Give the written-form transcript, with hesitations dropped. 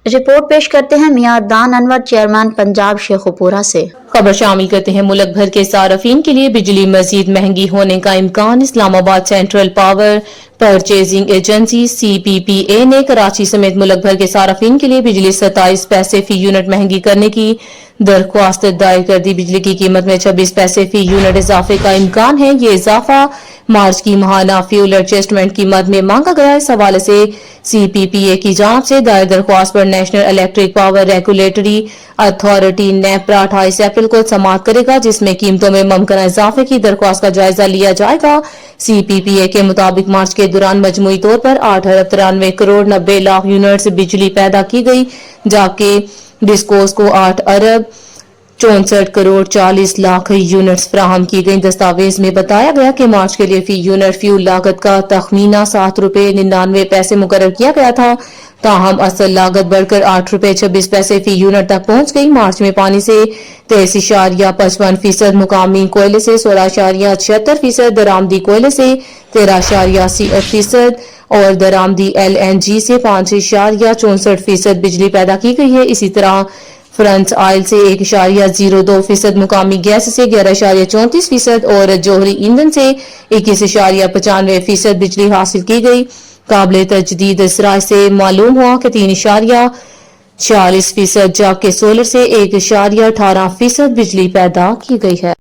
Report पेश करते हैं मियां दान अनवर, चेयरमैन पंजाब शेखोपुरा से। खबर शामिल करते हैं मुल्क भर के सार्फिन के लिए बिजली मजीद महंगी होने का इम्कान। Islamabad central power purchasing agency CPPA ने कराची समेत मुल्क भर के सार्फिन के लिए बिजली 27 पैसे फी यूनिट महंगी करने की दरख्वास्त दायर कर दी। बिजली की कीमत में 26 पैसे फी यूनिट इजाफे का इम्कान है। ये इजाफा मार्च की माहाना फ्यूल एडजस्टमेंट की मद में मांगा गया। इस हवाले से CPPA की जांच से दायर दरख्वास्त पर national electric power regulatory authority NEPRA 28 अप्रैल को समाअत करेगा, जिसमें कीमतों में मुमकिन इजाफे की दरख्वास्त का जायजा लिया जाएगा। CPPA के मुताबिक मार्च के दौरान मजमूई तौर पर 8 अरब 93 करोड़ 90 लाख यूनिट्स बिजली पैदा की गई, जबकि डिस्कोस को 8 अरब 64 करोड़ 40 लाख यूनिट्स फराहम की गई। दस्तावेज में बताया गया कि मार्च के लिए फी यूनिट फ्यूल लागत का तखमीना 7 रुपए 99 पैसे मुकर्रर किया गया था, ताहम असल लागत बढ़कर 8 रुपए 26 पैसे फी यूनिट तक पहुंच गई। मार्च में पानी से 23.55%, मुकामी कोयले से 16.76%, दरामदी कोयले से 13.68% और दरामदी LNG से 5.64% बिजली पैदा की गई है। इसी तरह फ्रांस ऑयल से 1.02%, मुकामी गैस से 11.34% और जोहरी ईंधन से 21.95% बिजली हासिल की गई। काबिल तजदीद ज़राए से मालूम हुआ कि 3.46%, जबकि सोलर से 1.18% बिजली पैदा की गई है।